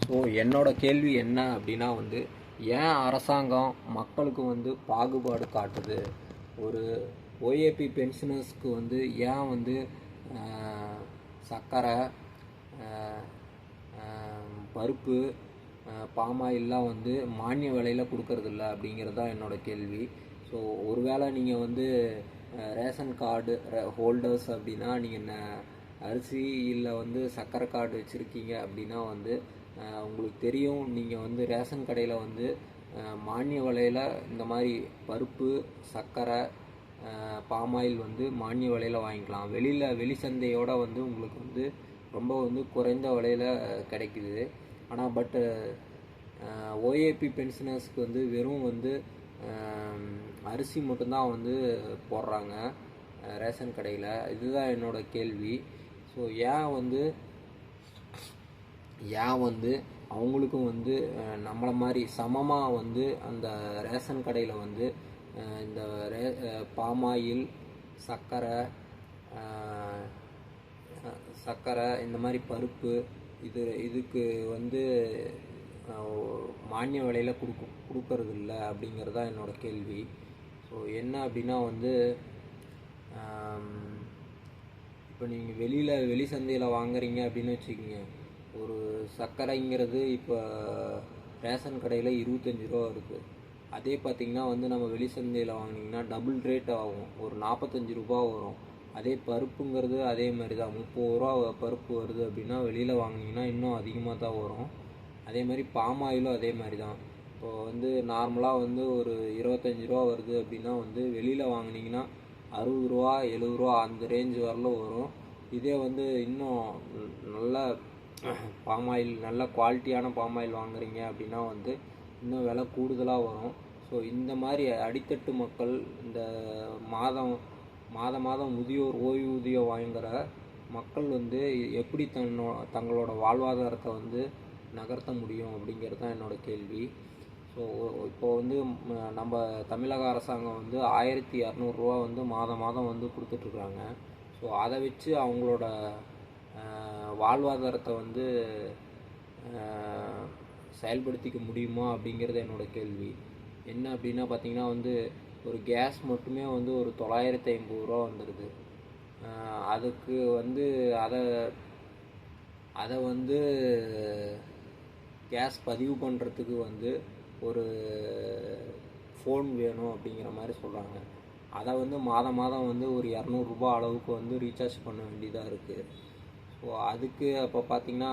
So என்னோட கேள்வி என்ன அப்படின்னா வந்து, ஏன் அரசாங்கம் மக்களுக்கு வந்து பாகுபாடு காட்டுது? ஒரு ஓஏபி பென்ஷனர்ஸ்க்கு வந்து ஏன் வந்து சர்க்கரை, பருப்பு, பாமாயில்லாம் வந்து மானிய விலையில் கொடுக்கறதில்ல அப்படிங்கிறது தான் என்னோடய கேள்வி. ஸோ ஒருவேளை நீங்கள் வந்து ரேஷன் கார்டு ஹோல்டர்ஸ் அப்படின்னா, நீங்கள் அரிசியில் வந்து சர்க்கரை கார்டு வச்சுருக்கீங்க அப்படின்னா வந்து உங்களுக்கு தெரியும், நீங்கள் வந்து ரேஷன் கடையில் வந்து மானிய விலையில் இந்த மாதிரி பருப்பு, சர்க்கரை, பாமாயில் வந்து மானிய விலையில் வாங்கிக்கலாம். வெளி சந்தையோடு வந்து உங்களுக்கு வந்து ரொம்ப வந்து குறைந்த விலையில் கிடைக்குது. ஆனால் பட்டு ஓஏபி பென்ஷனர்ஸ்க்கு வந்து வெறும் வந்து அரிசி மட்டும்தான் வந்து போடுறாங்க ரேஷன் கடையில். இதுதான் என்னோடய கேள்வி. ஸோ ஏன் வந்து அவங்களுக்கும் வந்து நம்மளை மாதிரி சமமாக வந்து அந்த ரேஷன் கடையில் வந்து இந்த பாமாயில், சர்க்கரை இந்த மாதிரி பருப்பு இதுக்கு வந்து மானிய விலையில் கொடுக்கறது இல்லை அப்படிங்கிறது தான் என்னோடய கேள்வி. ஸோ என்ன அப்படின்னா வந்து, இப்போ நீங்கள் வெளி சந்தையில் வாங்குறீங்க அப்படின்னு வச்சுக்கிங்க, ஒரு சர்க்கரைங்கிறது இப்போ ரேஷன் கடையில் 25 ரூபா இருக்குது. அதே பார்த்திங்கன்னா வந்து நம்ம வெளி சந்தையில் வாங்கினீங்கன்னா டபுள் ரேட் ஆகும், ஒரு 45 ரூபா வரும். அதே பருப்புங்கிறது அதே மாதிரி தான், 30 ரூபா பருப்பு வருது அப்படின்னா வெளியில் வாங்கினீங்கன்னா இன்னும் அதிகமாக தான் வரும். அதே மாதிரி பாமாயிலும் அதே மாதிரி தான். இப்போது வந்து நார்மலாக வந்து ஒரு 25 ரூபா வருது அப்படின்னா வந்து வெளியில் வாங்கினீங்கன்னா 60 ரூபா 70 ரூபா அந்த ரேஞ்சு வரலும் வரும். இதே வந்து இன்னும் நல்ல பாமாயில், நல்ல குவாலிட்டியான பாமாயில் வாங்குறீங்க அப்படின்னா வந்து இன்னும் விலை கூடுதலாக வரும். ஸோ இந்த மாதிரி அடித்தட்டு மக்கள், இந்த மாதம் முதியோர் ஓய்வூதியம் வாங்குகிற மக்கள் வந்து எப்படி தங்களோட வாழ்வாதாரத்தை வந்து நகர்த்த முடியும் அப்படிங்கிறது தான் என்னோடய கேள்வி. ஸோ இப்போ வந்து நம்ம தமிழக அரசாங்கம் வந்து 1200 வந்து மாதம் வந்து கொடுத்துட்ருக்குறாங்க. ஸோ அதை வச்சு அவங்களோட வாழ்வாதாரத்தை வந்து செயல்படுத்திக்க முடியுமா அப்படிங்கிறது என்னோடய கேள்வி. என்ன அப்படின்னா பார்த்திங்கன்னா வந்து, ஒரு கேஸ் மட்டுமே வந்து ஒரு 950 ரூபா வந்துடுது. அதுக்கு வந்து அதை வந்து கேஸ் பதிவு பண்ணுறதுக்கு வந்து ஒரு ஃபோன் வேணும் அப்படிங்கிற மாதிரி சொல்கிறாங்க. அதை வந்து மாதம் வந்து ஒரு 200 ரூபா அளவுக்கு வந்து ரீசார்ஜ் பண்ண வேண்டியதாக இருக்குது. ஸோ அதுக்கு அப்போ பார்த்திங்கன்னா